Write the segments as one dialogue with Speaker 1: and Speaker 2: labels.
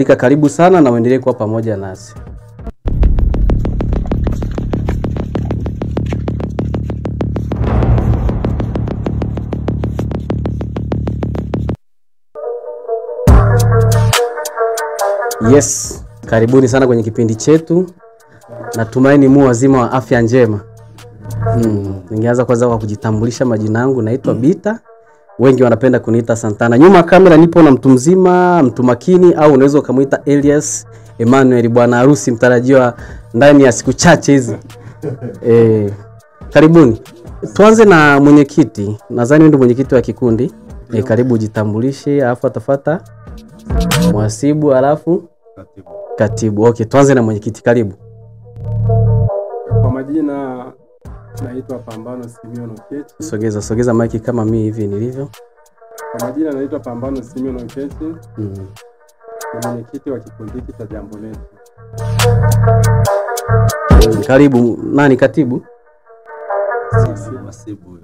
Speaker 1: Karibu sana na uendelee kuwa pamoja nasi. Yes, karibuni sana kwenye kipindi chetu. Natumaini mu wazima wa afya njema. Ningeanza kwanza kwa kujitambulisha majina yangu, naitwa Bita. Wengi wanapenda kuniita Santana. Nyuma kamera nipo na mtu mzima, mtu makini, au unaweza kumuita Elias Emmanuel, bwana harusi mtarajiwa ndani ya siku chache hizi. Karibuni. Tuanze na mwenyekiti. Nadhani ndio mwenyekiti wa kikundi. Karibu ujitambulishe, alafu atafuata mhasibu, alafu katibu. Okay, tuanze na mwenyekiti, karibu.
Speaker 2: Kwa majina naitwa Pambano Simeon Okechi.
Speaker 1: Sogeza mic kama mimi hivi nilivyo.
Speaker 2: Kwa majina naitwa Pambano Simeon Okechi. Ni mwenyekiti wa kikundi cha Jambo Letu.
Speaker 1: Karibu. Nani katibu?
Speaker 3: Mhasibu.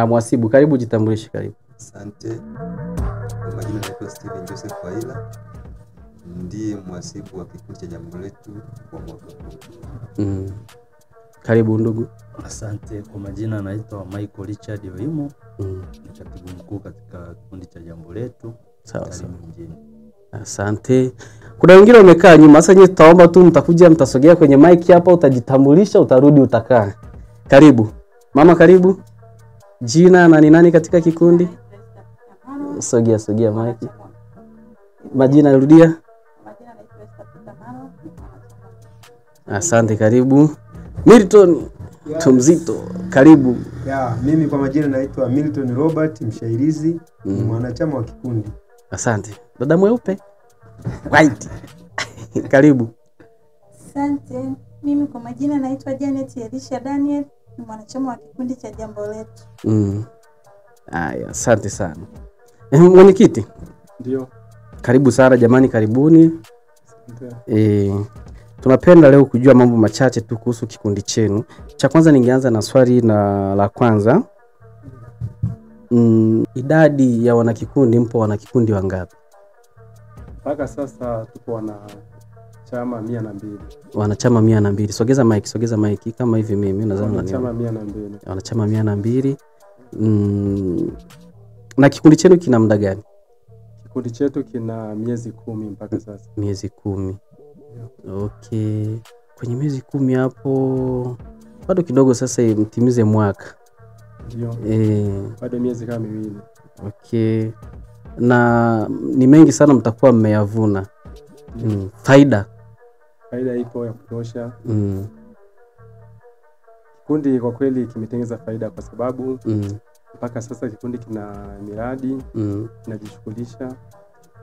Speaker 1: Mhasibu, karibu jitambulishe, karibu.
Speaker 3: Asante. Kwa majina naitwa Steven Joseph Waila. Ndiye mhasibu wa kikundi cha Jambo Letu kwa mwaka huu.
Speaker 1: Karibu ndugu.
Speaker 4: Asante. Kwa majina naitwa Michael Richard Oimo. Ni katibu mkuu katika kikundi cha Jambo Letu.
Speaker 1: Sawa.
Speaker 4: Mjini.
Speaker 1: Asante. Kuna wengine wamekaa nyuma. Sasa nyinyi tutaomba tu mtakuja mtasogea kwenye mic hapa, utajitambulisha, utarudi utakaa. Karibu. Mama karibu. Jina na ni nani katika kikundi? Sogea mic. Majina rudia. Asante, karibu. Milton Tumzito, karibu.
Speaker 5: Mimi kwa majina naitwa Milton Robert Mshairizi, ni mwanachama wa kikundi.
Speaker 1: Asante. Dada mweupe. White. Karibu.
Speaker 6: Asante. Mimi kwa majina naitwa Janet Elisha Daniel, ni mwanachama wa kikundi cha Jambo Letu.
Speaker 1: Haya, asante sana. Mwenyekiti.
Speaker 2: Ndio.
Speaker 1: Karibu sana jamani, karibuni.
Speaker 2: Asante.
Speaker 1: Tunapenda leo kujua mambo machache tu kuhusu kikundi chenu. Cha kwanza ningeanza na swali la kwanza. Idadi ya wanakikundi, mpo wanakikundi wangapi?
Speaker 2: Mpaka sasa tupo wana chama 102.
Speaker 1: Wanachama 102. Sogeza mic kama hivi mimi nadhani
Speaker 2: wanachama 102.
Speaker 1: Wanachama 102. Na kikundi chenu kina muda gani?
Speaker 2: Kikundi chetu kina miezi 10 mpaka sasa.
Speaker 1: Miezi 10. Okay. Kwenye miezi 10 hapo bado kidogo, sasa mtimize mwaka.
Speaker 2: Ndio. Bado miezi kama 2.
Speaker 1: Okay. Na ni mengi sana mtakuwa mmeyavuna. Faida
Speaker 2: ipo ya kutosha. Kikundi kwa kweli kimetengeneza faida kwa sababu mpaka sasa kikundi kina miradi, kinajishughulisha.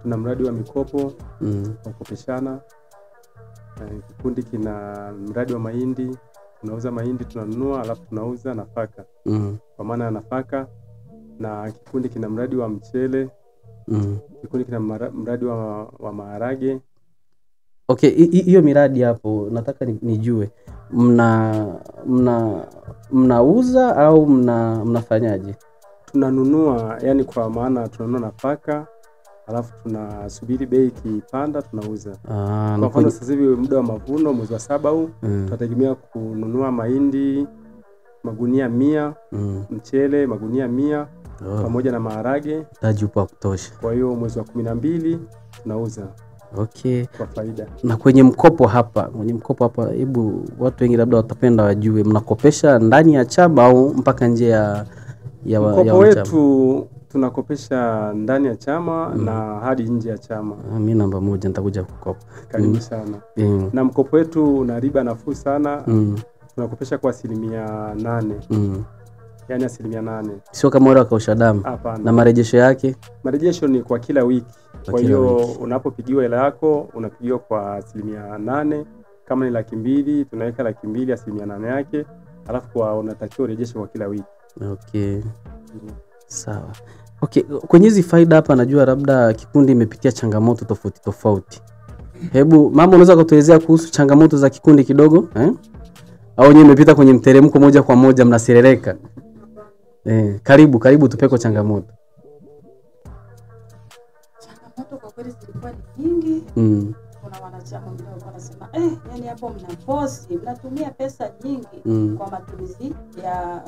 Speaker 2: Tuna mradi wa mikopo, wa kukopeshana. Kikundi kina mradi wa mahindi, tunauza mahindi, tunanunua alafu tunauza nafaka. Kwa maana ya nafaka. Na kikundi kina mradi wa mchele. Kikundi kina mradi wa maharage.
Speaker 1: Okay, hiyo miradi hapo nataka nijue. Mnauza au mnafanyaje?
Speaker 2: Tunanunua, yani kwa maana tunanunua nafaka, alafu tunasubiri bei ikipanda tunauza. Kwa mfano sasa hivi muda wa mavuno mwezi wa 7 huu, tutategemea kununua mahindi magunia 100, mchele magunia 100, pamoja na maharage.
Speaker 1: Taji upo kutosha.
Speaker 2: Kwa hiyo mwezi wa 12 tunauza.
Speaker 1: Okay.
Speaker 2: Kwa faida.
Speaker 1: Na kwenye mkopo hapa, hebu watu wengi labda watapenda wajue, mnakopesha ndani ya chama au mpaka nje ya
Speaker 2: mkopo wetu? Tunakopesha ndani ya chama na hadi nje ya chama.
Speaker 1: Mimi namba 1 nitakuja kukopa.
Speaker 2: Karibu sana. Na mkopo wetu una riba nafuu sana. Tunakopesha kwa 8%. Yani 8%.
Speaker 1: Sio kama wale wakausha damu. Na marejesho yake?
Speaker 2: Marejesho ni kwa kila wiki. Kwa hiyo unapopigiwa hela yako unapigiwa kwa 8%. Kama ni 200,000 tunaweka 200,000 8% yake. Alafu unatakiwa urejeshe kwa kila wiki.
Speaker 1: Okay. Sawa. Okay, kwenye hizi faida hapa najua labda kikundi imepitia changamoto tofauti. Hebu mama unaweza kutuelezea kuhusu changamoto za kikundi kidogo? Au nyinyi mmepita kwenye mteremko moja kwa moja mnaserereka? Karibu tupeko changamoto.
Speaker 6: Changamoto kwa kweli
Speaker 7: zilikuwa ni nyingi. Kuna wanachama wengine walikuwa wanasema yani hapo mnaposi, mnatumia pesa nyingi kwa matumizi ya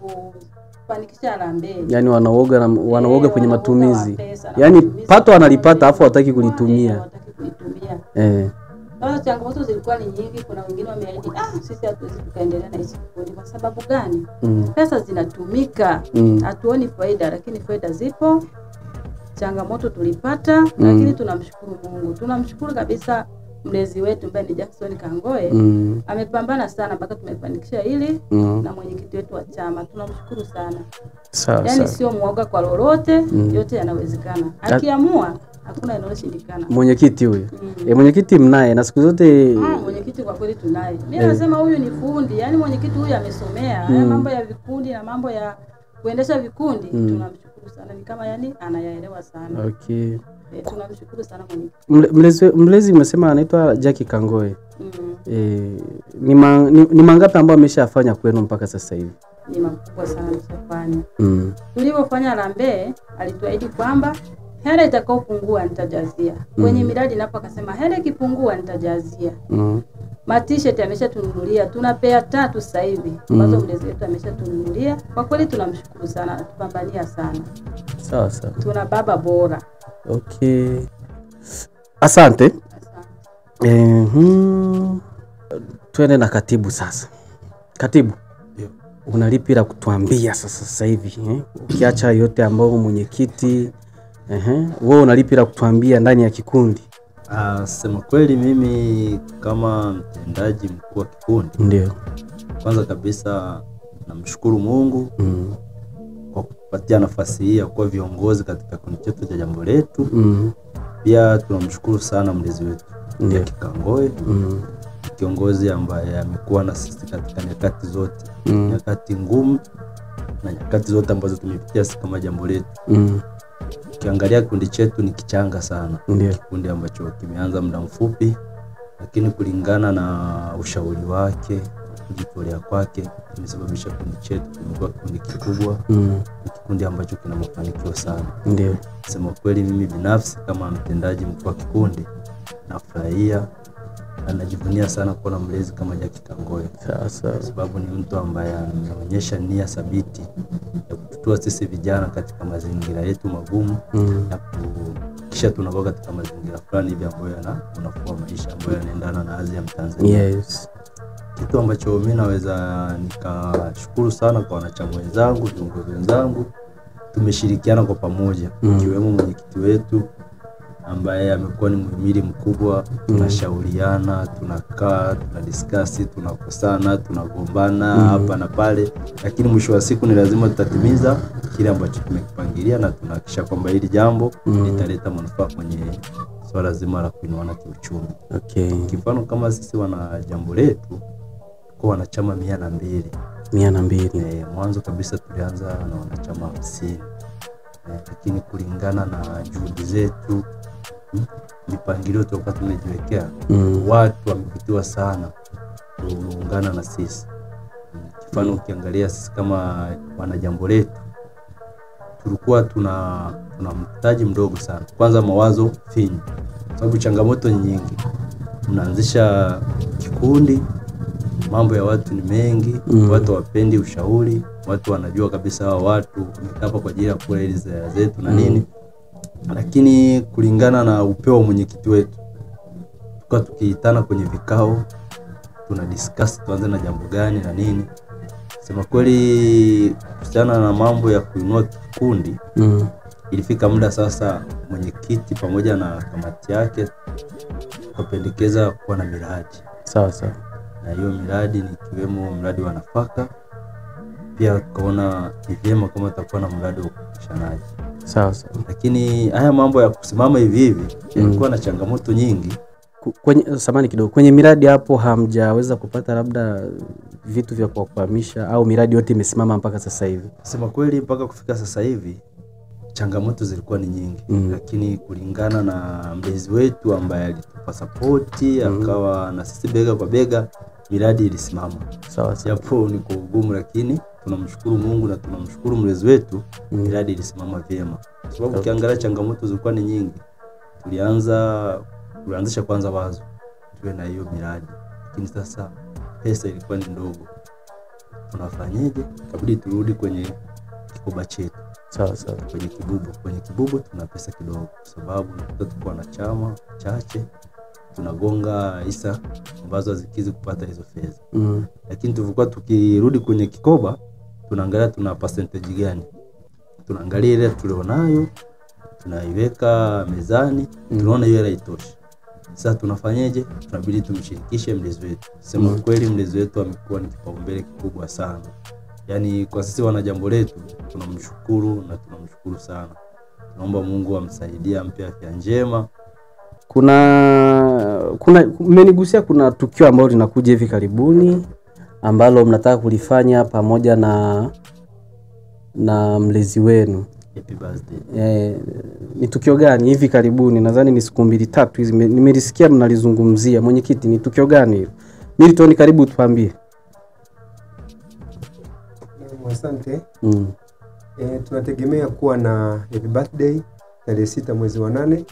Speaker 7: kufanikisha harambee.
Speaker 1: Yani wanaoga kwenye matumizi. Yani pato analipata afu hataki kulitumia.
Speaker 7: Sasa changamoto zilikuwa ni nyingi. Kuna wengine wameahidi sisi hatuwezi tukaendelea na hizi kikundi. Kwa sababu gani? Pesa zinatumika, hatuoni faida, lakini faida zipo. Changamoto tulipata, lakini tunamshukuru Mungu. Tunamshukuru kabisa mlezi wetu ambaye ni Jackson Kangoe. Amepambana sana mpaka tumefanikisha hili na mwenyekiti wetu wa chama. Tunamshukuru sana. Yani sio muoga kwa lolote, yote yanawezekana. Akiamua hakuna linaloshindikana.
Speaker 1: Mwenyekiti huyo. Mwenyekiti mnaye na siku zote
Speaker 7: mwenyekiti kwa kweli tunaye. Mimi nasema huyu ni fundi. Yani mwenyekiti huyu amesomea mambo ya vikundi na mambo ya kuendesha vikundi. Tunamshukuru sana. Ni kama yani anayaelewa sana.
Speaker 1: Okay.
Speaker 7: Tunamshukuru sana mwenyekiti.
Speaker 1: Mlezi umesema anaitwa Jackie Kangoe. Ni mangapi ambao ameshafanya kwenu mpaka sasa hivi?
Speaker 7: Ni makubwa sana ameshafanya. Tulipofanya harambee alituahidi kwamba hela itakayopungua nitajazia. Kwenye miradi napo akasema hela ikipungua nitajazia. T-shirt ameshatununulia, tunapea 3 sasa hivi. Ambazo mlezi wetu ameshatununulia. Kwa kweli tunamshukuru sana, tupambania sana.
Speaker 1: Sawa.
Speaker 7: Tuna baba bora.
Speaker 1: Okay. Asante. Tuende na katibu sasa. Katibu. Unalipi la kutuambia sasa hivi ukiacha yote ambao mwenyekiti wewe unalipi la kutuambia ndani ya kikundi?
Speaker 4: Sema kweli mimi kama mtendaji mkuu wa kikundi.
Speaker 1: Ndio.
Speaker 4: Kwanza kabisa namshukuru Mungu kwa kupatia nafasi hii ya kuwa viongozi katika kikundi chetu cha jambo letu. Pia tunamshukuru sana mlezi wetu Jackie Kangoe. Kiongozi ambaye amekuwa na sisi katika nyakati zote, nyakati ngumu na nyakati zote ambazo tumepitia sisi kama jambo letu. Ukiangalia kikundi chetu ni kichanga sana. Kikundi ambacho kimeanza muda mfupi, lakini kulingana na ushauri wake, kujitolea kwake, kimesababisha kikundi chetu kimekuwa kikundi kikubwa, kikundi ambacho kina mafanikio sana.
Speaker 1: Ndio.
Speaker 4: Sema kweli mimi binafsi kama mtendaji mkuu wa kikundi nafurahia na najivunia sana kuona mlezi kama Jackie Kangoe.
Speaker 1: Sawa.
Speaker 4: Sababu ni mtu ambaye anaonyesha nia thabiti ya kututoa sisi vijana katika mazingira yetu magumu na kisha tunakuwa katika mazingira fulani hivi ambayo unafua maisha ambayo yanaendana na hadhi ya Mtanzania.
Speaker 1: Yes.
Speaker 4: Kitu ambacho mimi naweza nikashukuru sana kwa wanachama wenzangu, viongozi wenzangu, tumeshirikiana kwa pamoja, ikiwemo mwenyekiti wetu ambaye amekuwa ni muhimili mkubwa. Tunashauriana, tunakaa, tunadiscuss, tunakosana, tunagombana hapa na pale, lakini mwisho wa siku ni lazima tutatimiza kile ambacho tumekipangilia na tunahakisha kwamba hili jambo litaleta manufaa kwenye swala zima la kuinuana kiuchumi.
Speaker 1: Okay.
Speaker 4: Kifano kama sisi wana jambo letu kwa wanachama
Speaker 1: 200.
Speaker 4: Mwanzo kabisa tulianza na wanachama 50. Lakini kulingana na juhudi zetu, mipangilio tulikuwa tumejiwekea, watu wamevutiwa sana kuungana na sisi. Kifano ukiangalia sisi kama wana jambo letu tulikuwa tuna mtaji mdogo sana. Kwanza mawazo finyu, sababu changamoto nyingi. Mnaanzisha kikundi, mambo ya watu ni mengi, watu wapendi ushauri, watu wanajua kabisa hawa watu wamekapa kwa ajili ya kula hizi zetu na nini. Lakini kulingana na upeo wa mwenyekiti wetu, tukao tukiitana kwenye vikao, tunadiscuss tuanze na jambo gani na nini. Sema kweli kuhusiana na mambo ya kuinua kikundi, ilifika muda sasa mwenyekiti pamoja na kamati yake kupendekeza kuwa na miradi.
Speaker 1: Sawa.
Speaker 4: Na hiyo miradi ni kiwemo mradi wa nafaka. Pia tukaona ni vyema kama tutakuwa na mradi wa ukopeshanaji.
Speaker 1: Sawa.
Speaker 4: Lakini haya mambo ya kusimama hivi yalikuwa na changamoto nyingi.
Speaker 1: Samani kidogo, kwenye miradi hapo hamjaweza kupata labda vitu vya kuhamisha au miradi yote imesimama mpaka sasa hivi?
Speaker 4: Sema kweli mpaka kufika sasa hivi changamoto zilikuwa ni nyingi, lakini kulingana na mlezi wetu ambaye alitupa support, akawa na sisi bega kwa bega, miradi ilisimama.
Speaker 1: Sawa.
Speaker 4: Japo ni kwa ugumu, lakini tunamshukuru Mungu na tunamshukuru mlezi wetu, miradi ilisimama vyema. Sababu ukiangalia changamoto zilikuwa ni nyingi. tulianzisha kwanza wazo tuwe na hiyo miradi, lakini sasa pesa ilikuwa ni ndogo. Tunafanyaje? Kabidi turudi kwenye kikoba chetu.
Speaker 1: Sawa.
Speaker 4: Kwenye kibubu tuna pesa kidogo, kwa sababu tulikuwa na chama chache, tunagonga hisa ambazo hazikizi kupata hizo fedha. Lakini tulikuwa tukirudi kwenye kikoba tunaangalia tuna percentage gani. Tunaangalia ile tulionayo, tunaiweka mezani, tunaona hiyo haitoshi. Sasa tunafanyaje? Tunabidi tumshirikishe mlezi wetu. Sema kweli mlezi wetu amekuwa ni kipaumbele kikubwa sana. Yaani kwa sisi wana jambo letu tunamshukuru sana. Tunaomba Mungu amsaidie, ampe afya njema.
Speaker 1: Kuna mmenigusia kuna tukio ambalo linakuja hivi karibuni ambalo mnataka kulifanya pamoja na mlezi wenu.
Speaker 4: Happy birthday.
Speaker 1: Ni tukio gani hivi karibuni? Nadhani ni siku 2-3 hizi nimelisikia mnalizungumzia. Mwenyekiti, ni tukio gani hilo? Milton, karibu tuambie.
Speaker 5: Asante. Tunategemea kuwa na happy birthday tarehe 6 mwezi wa 8.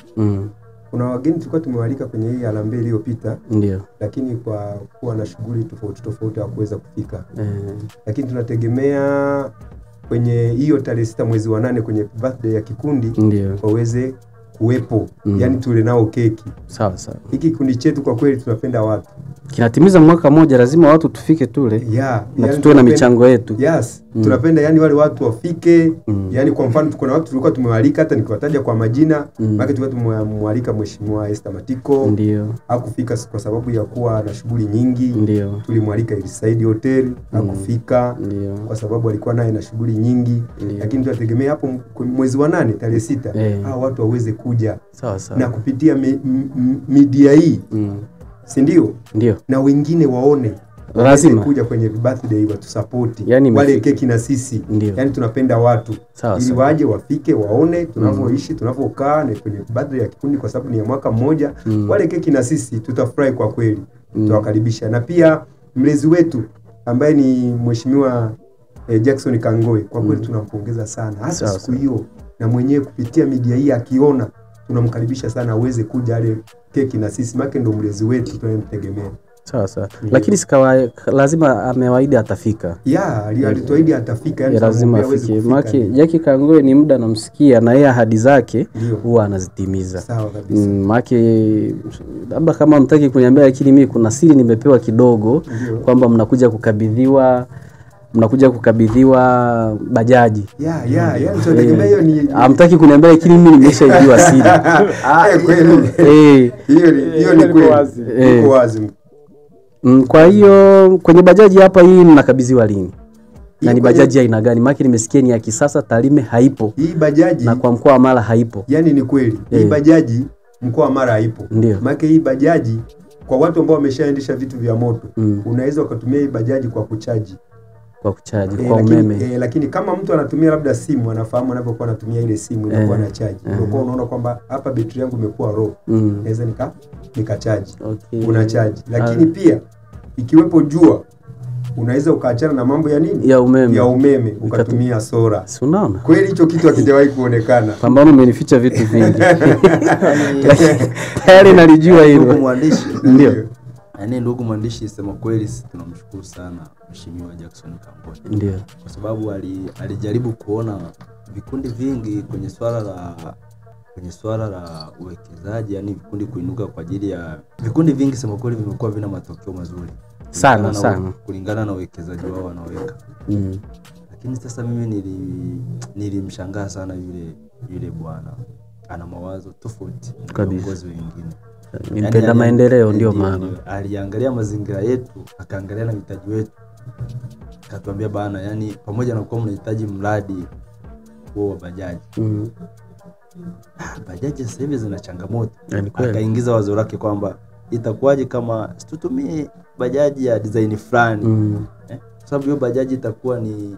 Speaker 5: Kuna wageni tulikuwa tumewalika kwenye hii harambee iliyopita.
Speaker 1: Ndio.
Speaker 5: Lakini kwa kuwa na shughuli tofauti hawakuweza kufika. Lakini tunategemea kwenye hiyo tarehe 6 mwezi wa 8 kwenye birthday ya kikundi waweze kuwepo. Yaani tule nao keki.
Speaker 1: Sawa.
Speaker 5: Hiki kikundi chetu kwa kweli tunapenda watu.
Speaker 1: Kinatimiza mwaka mmoja, lazima watu tufike tule.
Speaker 5: Na
Speaker 1: yani tuwe na michango yetu.
Speaker 5: Yes. Tunapenda yani wale watu wafike. Yani kwa mfano tuko na watu tulikuwa tumewalika, hata nikiwataja kwa majina, maana tulikuwa tumemwalika Mheshimiwa Esther Matiko.
Speaker 1: Ndio.
Speaker 5: Hakufika kwa sababu ya kuwa na shughuli nyingi.
Speaker 1: Ndio.
Speaker 5: Tulimwalika Hillside Hotel, hakufika kwa sababu alikuwa naye na shughuli nyingi. Lakini tunategemea hapo mwezi wa 8 tarehe 6 hao watu waweze kuja.
Speaker 1: Sawa.
Speaker 5: Na kupitia media hii. Si ndio? Na wengine waone lazima kuja kwenye birthday watu support. Wale keki na sisi. Yani tunapenda watu ili waje wafike waone tunavyoishi, tunavyokaa na kwenye birthday ya kikundi kwa sababu ni ya mwaka mmoja. Wale keki na sisi tutafurahi kwa kweli. Tutawakaribisha. Na pia mlezi wetu ambaye ni Mheshimiwa Jackson Kangoe, kwa kweli tunampongeza sana hasa siku hiyo, na mwenyewe kupitia media hii akiona tunamkaribisha sana aweze kuja ale keki na sisi, maana ndo mlezi wetu tunayemtegemea.
Speaker 1: Sawa. Lakini sikawa lazima amewaahidi atafika.
Speaker 5: Alituahidi atafika, yani
Speaker 1: lazima afike. Maana Jackie Kangoe ni muda namsikia na yeye ahadi zake huwa anazitimiza.
Speaker 5: Sawa kabisa.
Speaker 1: Maana labda kama mtaki kuniambia, lakini mimi kuna siri nimepewa kidogo kwamba mnakuja kukabidhiwa bajaji.
Speaker 5: Yani tunategemea hiyo ni
Speaker 1: hamtaki kuniambia, lakini mimi nimeshaijua siri.
Speaker 5: Kweli. Hiyo ni kweli. Iko wazi.
Speaker 1: Kwa hiyo kwenye bajaji hapa hii mnakabidhiwa lini? Na ni bajaji aina gani? Maana nimesikia ni ya kisasa, Tarime haipo.
Speaker 5: Hii bajaji
Speaker 1: na kwa mkoa wa Mara haipo.
Speaker 5: Yani ni kweli. Hii bajaji mkoa wa Mara haipo. Maana hii bajaji kwa watu ambao wameshaendesha vitu vya moto, unaweza ukatumia hii bajaji kwa kuchaji. Kwa umeme. Lakini kama mtu anatumia labda simu, anafahamu anapokuwa anatumia ile simu inakuwa na charge. Unakuwa unaona kwamba hapa betri yangu imekuwa low. Naweza nikachaji. Una charge. Lakini pia ikiwepo jua unaweza ukaachana na mambo ya nini? Ya umeme ukatumia sola.
Speaker 1: Si unaona?
Speaker 5: Kweli hicho kitu hakijawahi kuonekana.
Speaker 1: Pambano umenificha vitu vingi. Tayari nalijua hilo.
Speaker 4: Ndugu mwandishi.
Speaker 1: Ndio.
Speaker 4: Ndugu mwandishi, sema kweli sisi tunamshukuru sana Mheshimiwa Jackson Kangoe. Kwa sababu alijaribu kuona vikundi vingi kwenye swala la uwekezaji, yani vikundi kuinuka kwa ajili ya vikundi vingi, sema kweli vimekuwa vina matokeo mazuri
Speaker 1: sana
Speaker 4: kulingana na uwekezaji wao wanaweka. Lakini sasa mimi nilimshangaa sana yule bwana, ana mawazo tofauti na viongozi wengine.
Speaker 1: Nimpenda maendeleo, ndio maana
Speaker 4: aliangalia mazingira yetu, akaangalia na mitaji wetu, akatuambia bana, yani pamoja na kuwa mnahitaji mradi wa bajaji, bajaji sasa hivi zina changamoto. Akaingiza wazo lake kwamba itakuwaje kama tutumie bajaji ya design fulani, sababu hiyo bajaji itakuwa ni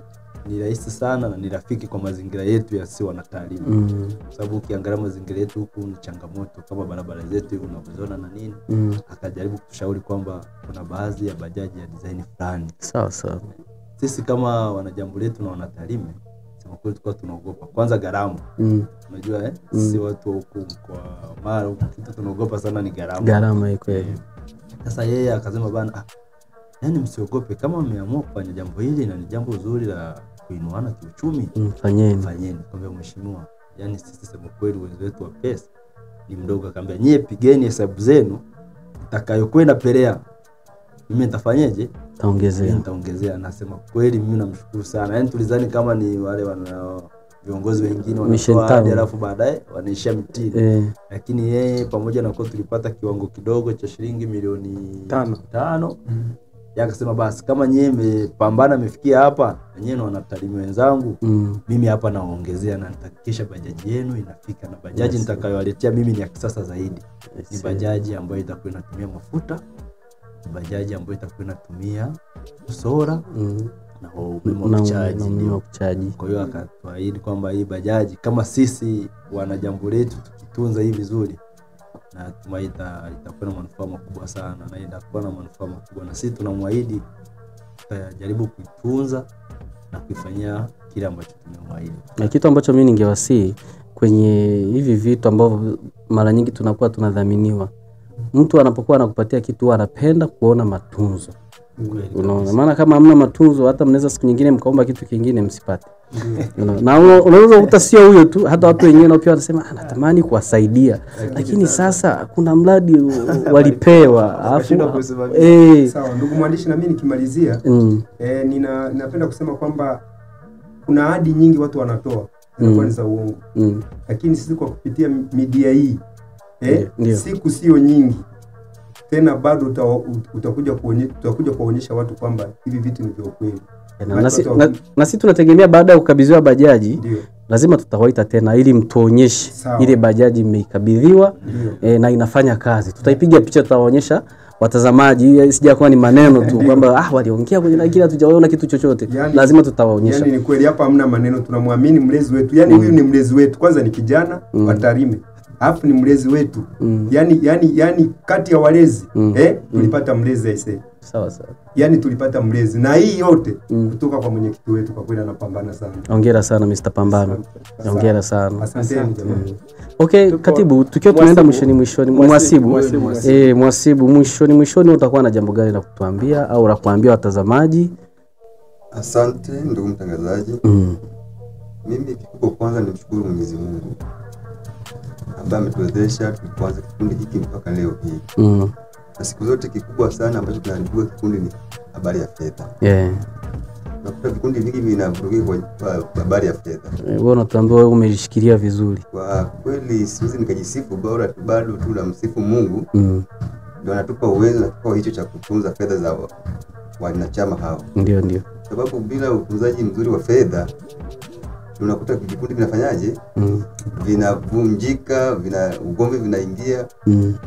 Speaker 4: rahisi sana na ni rafiki kwa mazingira yetu ya si wana Tarime. Sababu ukiangalia mazingira yetu huku ni changamoto kama barabara zetu hivi unazoona na nini. Akajaribu kutushauri kwamba kuna baadhi ya bajaji ya design fulani.
Speaker 1: Sawa.
Speaker 4: Sisi kama wana jambo letu na wana Tarime, kusema kweli tulikuwa tunaogopa. Kwanza gharama. Unajua sisi watu huku kwa mara kitu tunaogopa sana ni gharama.
Speaker 1: Gharama iko kweli.
Speaker 4: Sasa yeye akasema bana, yani msiogope, kama mmeamua kufanya jambo hili na ni jambo zuri la kuinuana kiuchumi,
Speaker 1: fanyeni.
Speaker 4: Kwamba mheshimiwa, yani sisi sema kweli uwezo wetu wa pesa ni mdogo. Akamwambia nyie pigeni hesabu zenu, itakayokwenda pelea mimi nitafanyaje? Nitaongezea. Nasema kweli mimi namshukuru sana. Yani tulizani kama ni wale wanao viongozi wengine wanatoa alafu baadaye wanaishia mitini. Lakini yeye pamoja na kwa tulipata kiwango kidogo cha shilingi milioni 5. Yakasema basi kama nyie mmepambana mmefikia hapa, na nyie wanatalimi wenzangu, mimi hapa naongezea na nitahakikisha bajaji yenu inafika, na bajaji nitakayowaletea mimi ni ya kisasa zaidi. Ni bajaji ambayo itakuwa inatumia mafuta, bajaji ambayo itakuwa inatumia sola na umeme wa kuchaji. Kwa hiyo akatuahidi kwamba hii bajaji kama sisi wana jambo letu tukitunza hii vizuri, na tumaita itakuwa na manufaa makubwa sana, na itakuwa na manufaa makubwa, na sisi tunamwahidi tutajaribu kuitunza na kuifanyia kile ambacho tumemwahidi.
Speaker 1: Na kitu ambacho mimi ningewasihi kwenye hivi vitu ambavyo mara nyingi tunakuwa tunadhaminiwa, mtu anapokuwa anakupatia kitu anapenda kuona matunzo. Unaona, maana kama hamna matunzo hata mnaweza siku nyingine mkaomba kitu kingine msipate. Na unaweza kukuta sio huyo tu, hata watu wengine nao pia wanasema anatamani kuwasaidia, lakini sasa kuna mradi walipewa alafu
Speaker 5: sawa. Ndugu mwandishi, na mimi nikimalizia ninapenda kusema kwamba kuna ahadi nyingi watu wanatoa zinakuwa ni za uongo, lakini sisi kwa kupitia media hii siku sio nyingi tena bado utakuja kuonyesha watu kwamba hivi vitu ni vya kweli.
Speaker 1: Na sisi tunategemea baada ya kukabidhiwa bajaji lazima tutawaita tena ili mtuonyeshe ile bajaji imeikabidhiwa na inafanya kazi. Tutaipiga picha, tutawaonyesha watazamaji, sijakuwa ni maneno tu kwamba waliongea kwenye kila tujaona kitu chochote. Lazima tutawaonyesha.
Speaker 5: Yani ni kweli hapa hamna maneno, tunamwamini mlezi wetu. Yani huyu ni mlezi wetu. Kwanza ni kijana wa Tarime. Alafu ni mlezi wetu. Yani kati ya walezi tulipata mlezi aisee.
Speaker 1: Sawa.
Speaker 5: Yani tulipata mlezi, na hii yote kutoka kwa mwenyekiti wetu, kwa kweli anapambana sana.
Speaker 1: Hongera sana Mr. Pambano. Hongera sana.
Speaker 5: Asanteni.
Speaker 1: Okay, katibu, tukiwa tunaenda mwishoni mwasibu mwishoni utakuwa na jambo gani la kutuambia au la kuambia watazamaji?
Speaker 3: Asante ndugu mtangazaji. Mimi kikubwa kwanza nimshukuru Mwenyezi Mungu ambaye ametuwezesha tulipoanza kikundi hiki mpaka leo hii. Na siku zote kikubwa sana ambacho tunalibua kikundi ni habari ya fedha. Nakuta vikundi vingi vinavurugia kwa habari ya fedha.
Speaker 1: Wewe unatuambia wewe umejishikilia vizuri.
Speaker 3: Kwa kweli siwezi nikajisifu, bado tu na msifu Mungu. Ndio anatupa uwezo na kipao hicho cha kutunza fedha za wanachama hao.
Speaker 1: Ndio.
Speaker 3: Sababu bila utunzaji mzuri wa fedha tunakuta vikundi vinafanyaje? Vinavunjika, ugomvi vinaingia.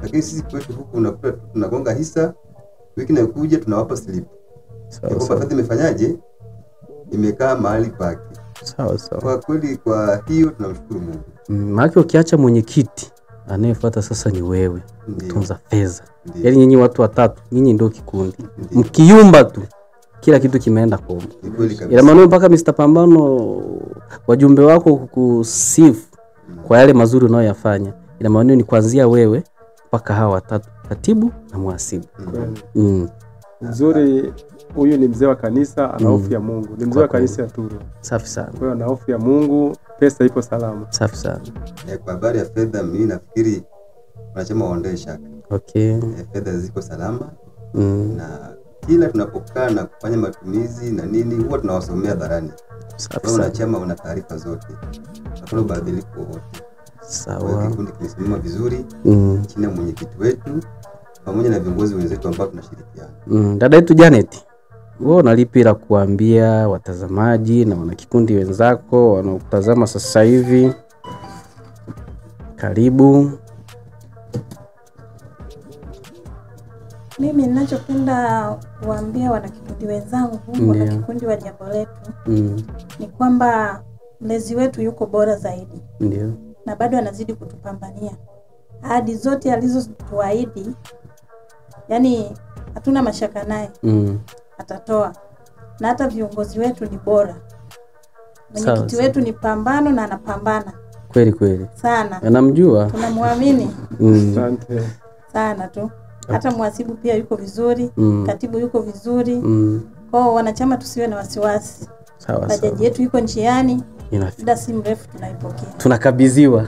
Speaker 3: Lakini sisi kwetu huku unakuta tunagonga hisa, wiki inayokuja tunawapa slip. Kwa fedha imefanyaje? Imekaa mahali pake.
Speaker 1: Sawa.
Speaker 3: Kwa kweli kwa hiyo tunamshukuru Mungu.
Speaker 1: Maana ukiacha mwenyekiti, anayefuata sasa ni wewe. Tunza fedha. Yaani nyinyi watu watatu, nyinyi ndio kikundi. Mkiumba tu kila kitu kimeenda kombo. Ila maana mpaka Mr. Pambano wajumbe wako kukusifu kwa yale mazuri unayoyafanya. Ila maana ni kuanzia wewe mpaka hawa watatu, katibu na mhasibu.
Speaker 2: Nzuri, huyu ni mzee wa kanisa, ana hofu ya Mungu. Ni mzee wa kanisa ya Turo.
Speaker 1: Safi sana.
Speaker 2: Kwa hiyo ana hofu ya Mungu, pesa ipo salama.
Speaker 1: Safi sana.
Speaker 3: Kwa habari ya fedha mimi nafikiri wanachama waondoe shaka.
Speaker 1: Okay.
Speaker 3: Fedha ziko salama. Na kila tunapokaa na kufanya matumizi na nini huwa tunawasomea dharani. Sawa. Wanachama wana taarifa zote. Hakuna badiliko wote.
Speaker 1: Sawa.
Speaker 3: Kikundi kimesimama vizuri chini ya mwenyekiti wetu pamoja na viongozi wenzetu ambao tunashirikiana.
Speaker 1: Dada yetu Janet, wewe unalipi la kuambia watazamaji na wanakikundi wenzako wanaotazama sasa hivi? Karibu.
Speaker 6: Mimi ninachopenda kuambia wanakikundi wenzangu, wanakikundi wa jambo letu, ni kwamba mlezi wetu yuko bora zaidi.
Speaker 1: Ndio.
Speaker 6: Na bado anazidi kutupambania. Ahadi zote alizotuahidi, yani hatuna mashaka naye. Atatoa. Na hata viongozi wetu ni bora. Mwenyekiti wetu ni pambano na anapambana.
Speaker 1: Kweli kweli.
Speaker 6: Sana.
Speaker 1: Anamjua.
Speaker 6: Tunamwamini.
Speaker 2: Asante.
Speaker 6: Sana tu. Hata mhasibu pia yuko vizuri, katibu yuko vizuri. Kwa wanachama tusiwe na wasiwasi.
Speaker 1: Sawa.
Speaker 6: Bajaji yetu iko njiani. Muda si mrefu tunaipokea.
Speaker 1: Tunakabidhiwa.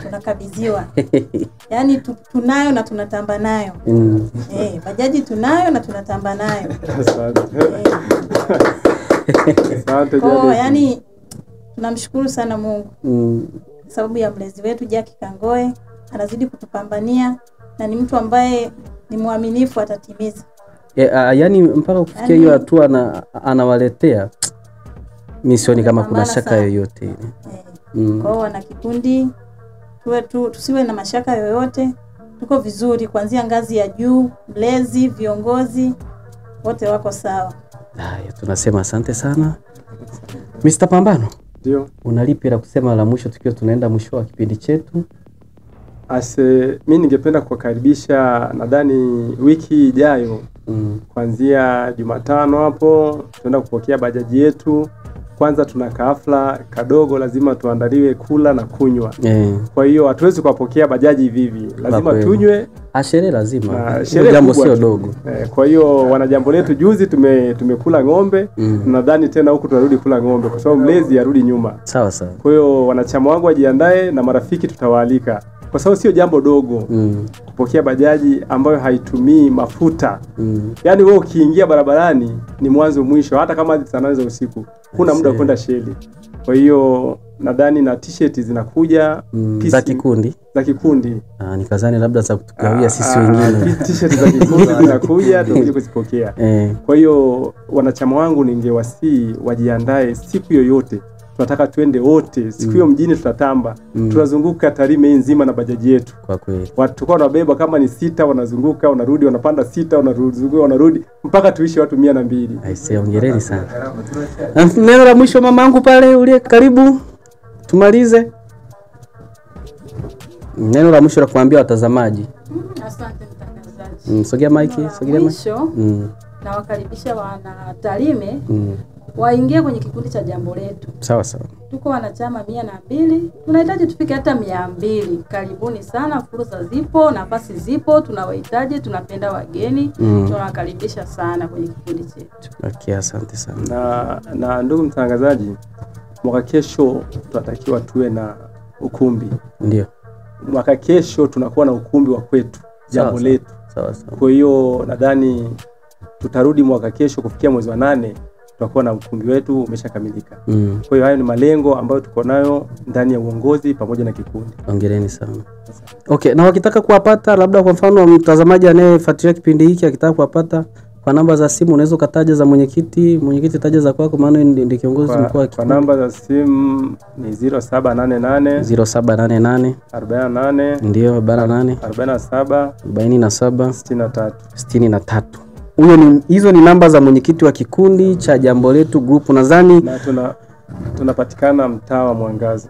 Speaker 6: Yaani tunayo na tunatamba nayo. Bajaji tunayo na tunatamba nayo. Asante. Kwa yani tunamshukuru sana Mungu. Sababu ya mlezi wetu Jackie Kangoe anazidi kutupambania na ni mtu ambaye ni mwaminifu, atatimiza.
Speaker 1: Yani mpaka kufikia hiyo hatua anawaletea misioni kama kuna shaka yoyote ile.
Speaker 6: Kwa wana kikundi tusiwe na mashaka yoyote. Tuko vizuri kuanzia ngazi ya juu, mlezi, viongozi wote wako sawa.
Speaker 1: Haya, tunasema asante sana. Mr. Pambano.
Speaker 2: Ndio.
Speaker 1: Unalipi la kusema la mwisho tukiwa tunaenda mwisho wa kipindi chetu?
Speaker 2: Mimi ningependa kuwakaribisha, nadhani wiki ijayo kuanzia Jumatano hapo tunaenda kupokea bajaji yetu. Kwanza tuna hafla kadogo, lazima tuandaliwe kula na kunywa. Kwa hiyo hatuwezi kupokea bajaji hivi. Lazima tunywe.
Speaker 1: Sherehe lazima. Jambo sio dogo.
Speaker 2: Kwa hiyo wana jambo letu, juzi tumekula ng'ombe. Nadhani tena huku tunarudi kula ng'ombe kwa sababu mlezi arudi nyuma.
Speaker 1: Sawa sawa.
Speaker 2: Kwa hiyo wanachama wangu wajiandae na marafiki tutawaalika. Kwa sababu sio jambo dogo kupokea bajaji ambayo haitumii mafuta. Yaani wewe ukiingia barabarani ni mwanzo mwisho, hata kama saa 8 za usiku kuna muda kwenda sheli. Kwa hiyo nadhani na t-shirt zinakuja
Speaker 1: za kikundi. Nikazani labda za kutukawia sisi wengine.
Speaker 2: T-shirt za kikundi zinakuja tukuje kuzipokea. Kwa hiyo wanachama wangu ningewasii wajiandae siku yoyote. Tunataka tuende wote. Siku hiyo mjini tutatamba. Tunazunguka Tarime nzima na bajaji yetu.
Speaker 1: Kwa kweli.
Speaker 2: Watu tukao wanabeba kama ni 6 wanazunguka, wanarudi, wanapanda 6, wanazunguka, wanarudi mpaka tuishi watu 200.
Speaker 1: Aisee, hongereni sana. Neno la mwisho mamangu pale uliye karibu. Tumalize. Neno la mwisho la kuambia watazamaji.
Speaker 7: Asante mtangazaji.
Speaker 1: Sogea mic.
Speaker 7: Mwisho. Na wakaribisha wana Tarime. Waingie kwenye kikundi cha jambo letu.
Speaker 1: Sawa sawa.
Speaker 7: Tuko wanachama 102, tunahitaji tufike hata 200. Karibuni sana, fursa zipo, nafasi zipo, tunawahitaji, tunapenda wageni, tunawakaribisha sana kwenye kikundi chetu.
Speaker 1: Okay, asante sana.
Speaker 2: Na ndugu mtangazaji, mwaka kesho tunatakiwa tuwe na ukumbi.
Speaker 1: Ndio.
Speaker 2: Mwaka kesho tunakuwa na ukumbi wa kwetu, jambo letu.
Speaker 1: Sawa sawa.
Speaker 2: Kwa hiyo nadhani tutarudi mwaka kesho kufikia mwezi wa 8 tutakuwa na ukumbi wetu umeshakamilika. Kwa hiyo hayo ni malengo ambayo tuko nayo ndani ya uongozi pamoja na kikundi.
Speaker 1: Hongereni sana. Okay, na wakitaka kuwapata, labda kwa mfano mtazamaji anayefuatilia kipindi hiki akitaka kuwapata kwa namba za simu, unaweza kutaja za mwenyekiti taja za kwako, maana ndiye kiongozi mkuu wa kikundi.
Speaker 2: Kwa namba za simu ni 0788 48
Speaker 1: ndio 48
Speaker 2: 47
Speaker 1: 63. Hizo ni namba za mwenyekiti wa kikundi cha jambo letu group. Nadhani
Speaker 2: na tunapatikana mtaa wa Mwangaza,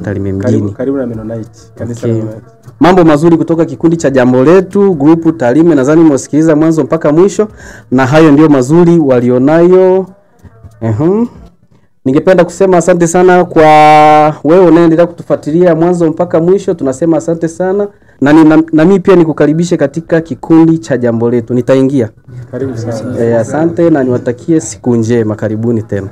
Speaker 1: Tarime mjini,
Speaker 2: karibu na Mennonite, kanisa la Mennonite.
Speaker 1: Mambo mazuri kutoka kikundi cha jambo letu group Tarime, nadhani mwasikiliza mwanzo mpaka mwisho, na hayo ndio mazuri walionayo. Ningependa kusema asante sana kwa wewe unaendelea kutufuatilia mwanzo mpaka mwisho. Tunasema asante sana, na mimi pia nikukaribishe katika kikundi cha jambo letu. Nitaingia.
Speaker 2: Karibu sana.
Speaker 1: Asante na niwatakie siku njema. Karibuni tena.